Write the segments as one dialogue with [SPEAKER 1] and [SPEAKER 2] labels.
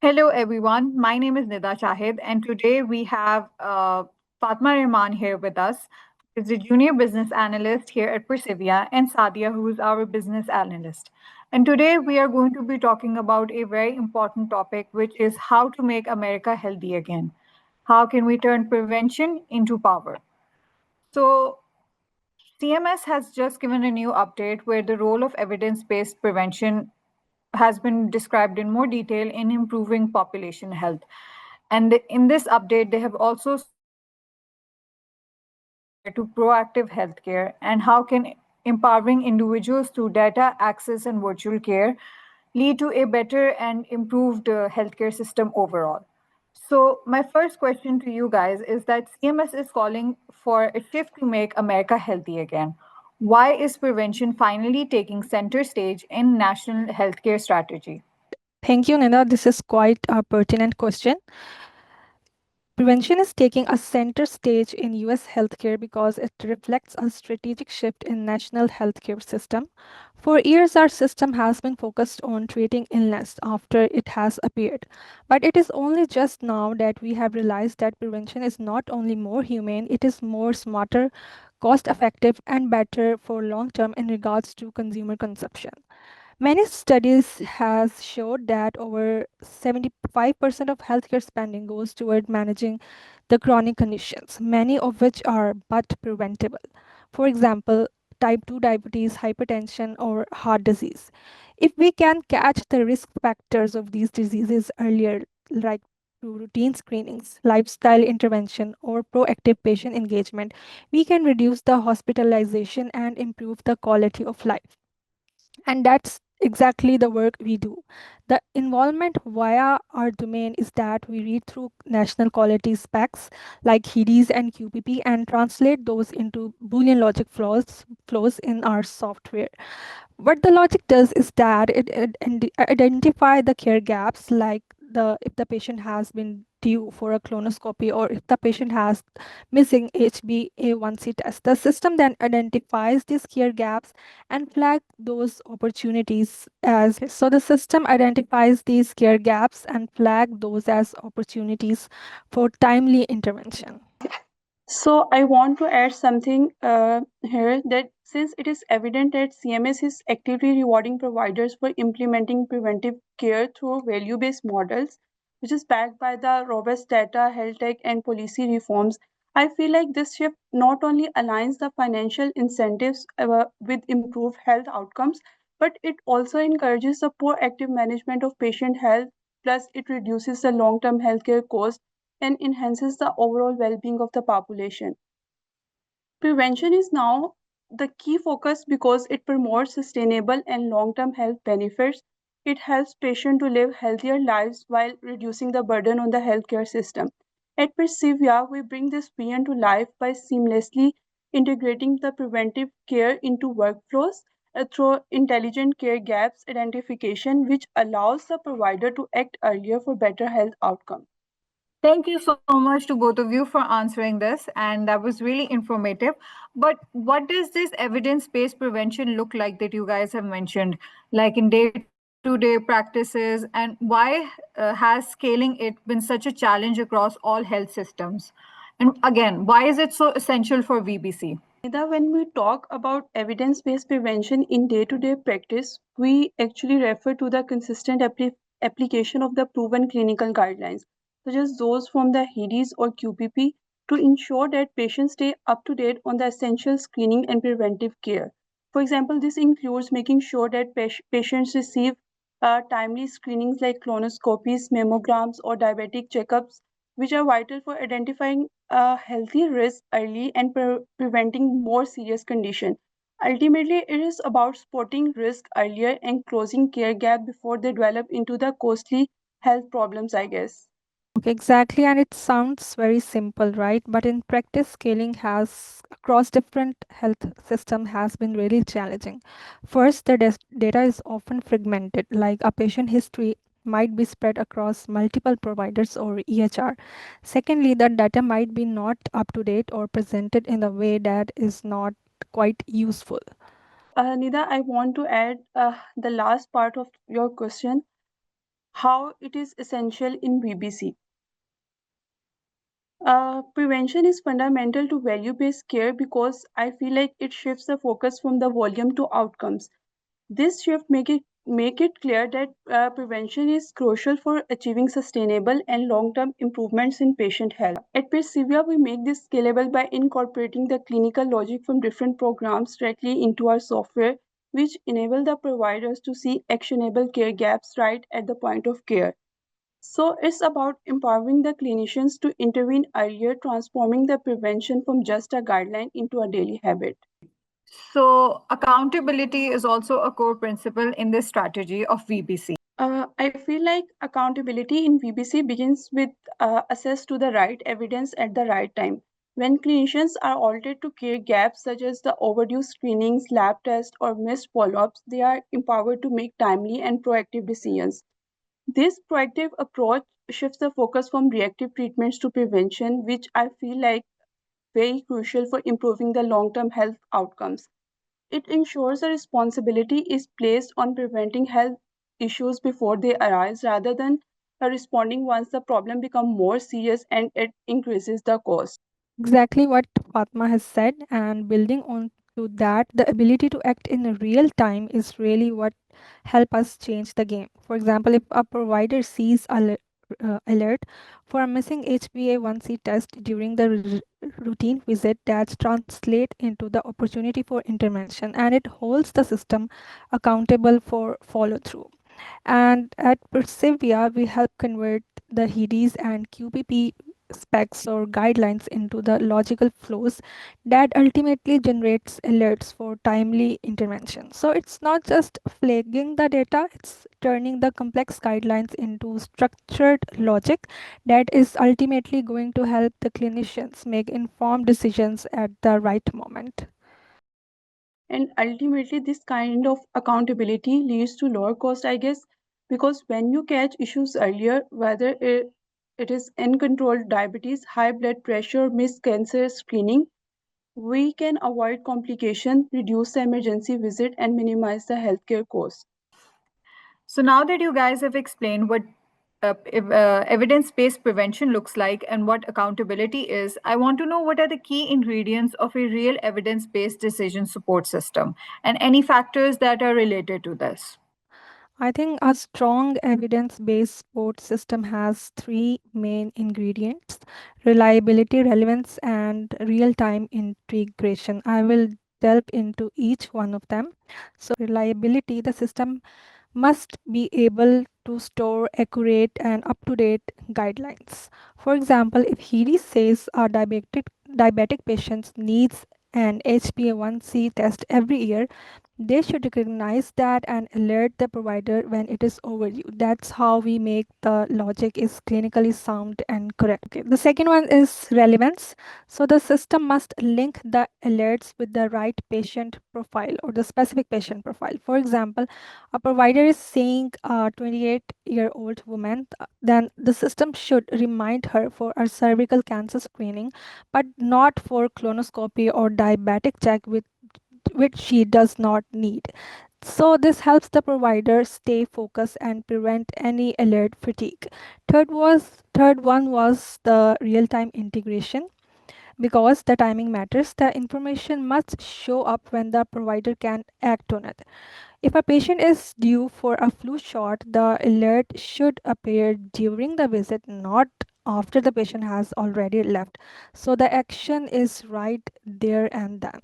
[SPEAKER 1] Hello, everyone. My name is Nida Shahid, and today we have Fatma Rahman here with us. She's a junior business analyst here at Persevia, and Sadia, who is our business analyst. And today we are going to be talking about a very important topic, which is how to make America healthy again. How can we turn prevention into power? So, CMS has just given a new update where the role of evidence based prevention has been described in more detail in improving population health. And in this update, they have also to proactive healthcare and how can empowering individuals through data access and virtual care lead to a better and improved healthcare system overall. So my first question to you guys is that CMS is calling for a shift to make America healthy again. Why is prevention finally taking center stage in national healthcare strategy?
[SPEAKER 2] Thank you, Nina. This is quite a pertinent question. Prevention is taking a center stage in US healthcare because it reflects a strategic shift in national healthcare system. For years our system has been focused on treating illness after it has appeared. But it is only just now that we have realized that prevention is not only more humane, it is more smarter, cost effective and better for long term in regards to consumer consumption. Many studies has showed that over 75% of healthcare spending goes toward managing the chronic conditions, many of which are but preventable. For example, type 2 diabetes, hypertension, or heart disease. If we can catch the risk factors of these diseases earlier, like through routine screenings, lifestyle intervention, or proactive patient engagement, we can reduce the hospitalization and improve the quality of life. And that's exactly the work we do. The involvement via our domain is that we read through national quality specs like HEDIS and QPP and translate those into Boolean logic flows in our software. What the logic does is that it identify the care gaps, like the if the patient has been due for a colonoscopy or if the patient has missing HbA1c test. The system then identifies these care gaps and flag those opportunities as so the system identifies these care gaps and flag those as opportunities for timely intervention.
[SPEAKER 3] So I want to add something here that since it is evident that CMS is actively rewarding providers for implementing preventive care through value-based models, which is backed by the robust data, health tech, and policy reforms, I feel like this shift not only aligns the financial incentives with improved health outcomes, but it also encourages the proactive management of patient health. Plus, it reduces the long-term healthcare costs and enhances the overall well being of the population. Prevention is now the key focus because it promotes sustainable and long term health benefits. It helps patients to live healthier lives while reducing the burden on the healthcare system. At Persevia, we bring this vision to life by seamlessly integrating the preventive care into workflows through intelligent care gaps identification, which allows the provider to act earlier for better health outcomes.
[SPEAKER 1] Thank you so much to both of you for answering this, and that was really informative. But what does this evidence based prevention look like that you guys have mentioned, like in day to day practices, and why has scaling it been such a challenge across all health systems? And again, why is it so essential for VBC?
[SPEAKER 3] Nida, when we talk about evidence based prevention in day to day practice, we actually refer to the consistent application of the proven clinical guidelines, such as those from the HEDIS or QPP, to ensure that patients stay up to date on the essential screening and preventive care. For example, this includes making sure that patients receive timely screenings like colonoscopies, mammograms, or diabetic checkups, which are vital for identifying a healthy risk early and preventing more serious condition. Ultimately, it is about spotting risk earlier and closing care gap before they develop into the costly health problems, I guess.
[SPEAKER 2] Okay, exactly, and it sounds very simple, right? But in practice, scaling has across different health system has been really challenging. First, the data is often fragmented, like a patient history might be spread across multiple providers or EHR. Secondly, the data might be not up to date or presented in a way that is not quite useful.
[SPEAKER 3] So, Nida, I want to add the last part of your question. how it is essential in VBC. Prevention is fundamental to value based care because I feel like it shifts the focus from the volume to outcomes. This shift make it clear that prevention is crucial for achieving sustainable and long-term improvements in patient health. At Persevia, we make this scalable by incorporating the clinical logic from different programs directly into our software, which enable the providers to see actionable care gaps right at the point of care. So it's about empowering the clinicians to intervene earlier, transforming the prevention from just a guideline into a daily habit.
[SPEAKER 1] So, accountability is also a core principle in this strategy of VBC.
[SPEAKER 3] I feel like accountability in VBC begins with access to the right evidence at the right time. When clinicians are altered to care gaps such as the overdue screenings, lab tests, or missed follow ups, they are empowered to make timely and proactive decisions. This proactive approach shifts the focus from reactive treatments to prevention, which I feel like very crucial for improving the long term health outcomes. It ensures a responsibility is placed on preventing health issues before they arise rather than responding once the problem becomes more serious and it increases the cost.
[SPEAKER 2] Exactly what Fatma has said, and building on to that, the ability to act in real time is really what help us change the game. For example, if a provider sees alert for a missing HbA1c test during the routine visit, that translate into the opportunity for intervention, and it holds the system accountable for follow through. And at Persevia, we help convert the HEDIS and QPP specs or guidelines into the logical flows that ultimately generates alerts for timely intervention. So it's not just flagging the data, it's turning the complex guidelines into structured logic that is ultimately going to help the clinicians make informed decisions at the right moment.
[SPEAKER 3] And ultimately, this kind of accountability leads to lower cost, I guess, because when you catch issues earlier, whether it is uncontrolled diabetes, high blood pressure, missed cancer screening, we can avoid complications, reduce the emergency visit, and minimize the healthcare costs.
[SPEAKER 1] So, now that you guys have explained what evidence based prevention looks like and what accountability is, I want to know what are the key ingredients of a real evidence based decision support system and any factors that are related to this.
[SPEAKER 2] I think a strong evidence based support system has three main ingredients: reliability, relevance, and real time integration. I will delve into each one of them. So, reliability, the system must be able to store accurate and up to date guidelines. For example, if HEDI says a diabetic patient needs an HbA1c test every year, they should recognize that and alert the provider when it is overdue. That's how we make the logic is clinically sound and correct. Okay. The second one is relevance. So the system must link the alerts with the right patient profile or the specific patient profile. For example, a provider is saying a 28-year-old woman, then the system should remind her for a cervical cancer screening, but not for colonoscopy or diabetic check with which she does not need. So this helps the provider stay focused and prevent any alert fatigue. Third one was the real time integration. Because the timing matters, the information must show up when the provider can act on it. If a patient is due for a flu shot, the alert should appear during the visit, not after the patient has already left. So the action is right there and then.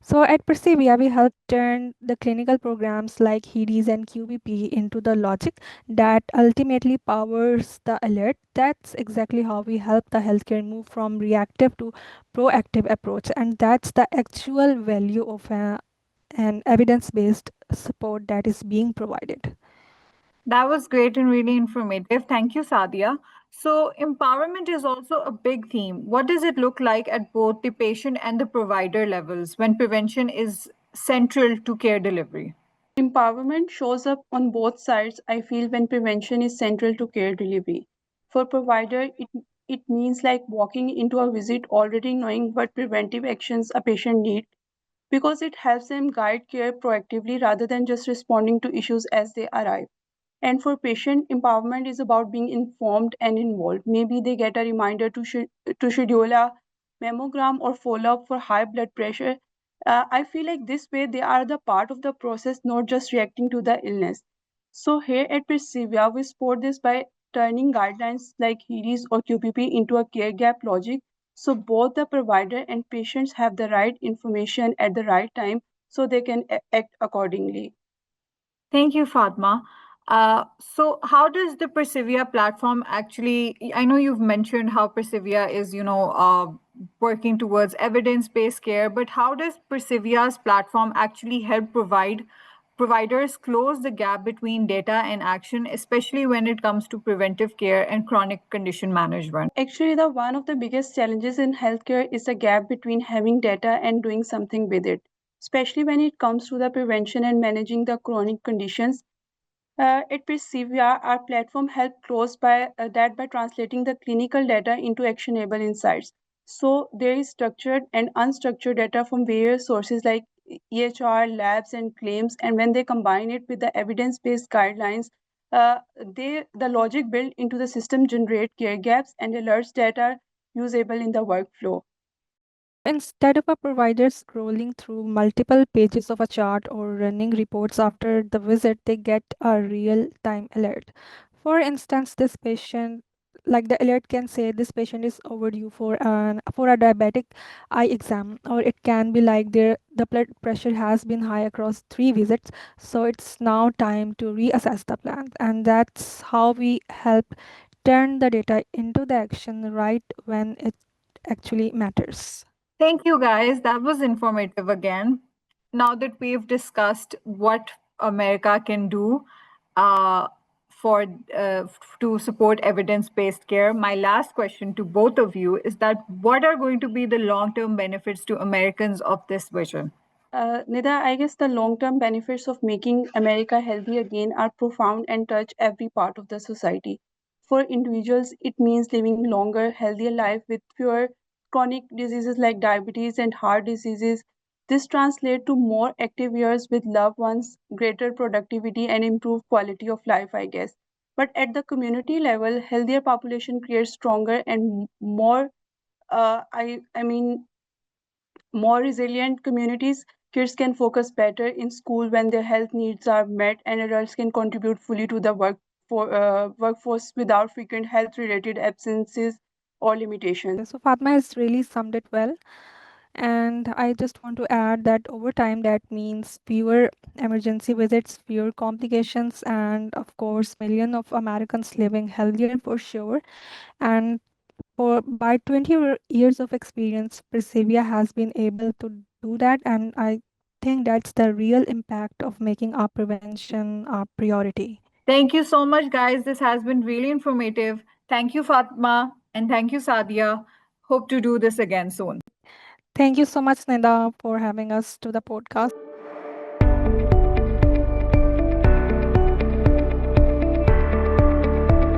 [SPEAKER 2] So at Persevia, we help turn the clinical programs like HEDIS and QPP into the logic that ultimately powers the alert. That's exactly how we help the healthcare move from reactive to proactive approach, and that's the actual value of an evidence-based support that is being provided.
[SPEAKER 1] That was great and really informative. Thank you, Sadia. So, empowerment is also a big theme. What does it look like at both the patient and the provider levels when prevention is central to care delivery?
[SPEAKER 3] Empowerment shows up on both sides, I feel, when prevention is central to care delivery. For provider, it means like walking into a visit already knowing what preventive actions a patient needs because it helps them guide care proactively rather than just responding to issues as they arrive. And for patient, empowerment is about being informed and involved. Maybe they get a reminder to schedule a mammogram or follow up for high blood pressure. I feel like this way they are the part of the process, not just reacting to the illness. So here at Persevere, we support this by turning guidelines like HEDIS or QPP into a care gap logic. So both the provider and patients have the right information at the right time so they can act accordingly.
[SPEAKER 1] Thank you, Fatma. So, how does the Persevere platform actually? I know you've mentioned how Persevere is, working towards evidence-based care, but how does Persevere's platform actually help providers close the gap between data and action, especially when it comes to preventive care and chronic condition management?
[SPEAKER 3] Actually, the one of the biggest challenges in healthcare is the gap between having data and doing something with it, especially when it comes to the prevention and managing the chronic conditions. At Persevere, our platform helped close by translating the clinical data into actionable insights. So there is structured and unstructured data from various sources like EHR, labs, and claims, and when they combine it with the evidence-based guidelines, the logic built into the system generate care gaps and alerts that are usable in the workflow.
[SPEAKER 2] So instead of a provider scrolling through multiple pages of a chart or running reports after the visit, they get a real time alert. For instance, this patient, like the alert can say this patient is overdue for a diabetic eye exam, or it can be like the blood pressure has been high across 3 visits, so it's now time to reassess the plan. And that's how we help turn the data into the action right when it actually matters.
[SPEAKER 1] Thank you, guys. That was informative again. Now that we've discussed what America can do uh, for to support evidence-based care, my last question to both of you is that what are going to be the long-term benefits to Americans of this vision?
[SPEAKER 3] Nida, I guess the long term benefits of making America healthy again are profound and touch every part of the society. For individuals, it means living longer, healthier life with fewer chronic diseases like diabetes and heart diseases. This translates to more active years with loved ones, greater productivity, and improved quality of life, I guess. But at the community level, healthier population creates stronger and more, I mean, more resilient communities. Kids can focus better in school when their health needs are met, and adults can contribute fully to the workforce without frequent health related absences or limitations.
[SPEAKER 2] So Fatma has really summed it well. And I just want to add that over time, that means fewer emergency visits, fewer complications, and of course, millions of Americans living healthier for sure. And for by 20 years of experience, Persevia has been able to do that. And I think that's the real impact of making our prevention a priority.
[SPEAKER 1] Thank you so much, guys. This has been really informative. Thank you, Fatma, and thank you, Sadia. Hope to do this again soon.
[SPEAKER 2] Thank you so much, Nida, for having us to the podcast.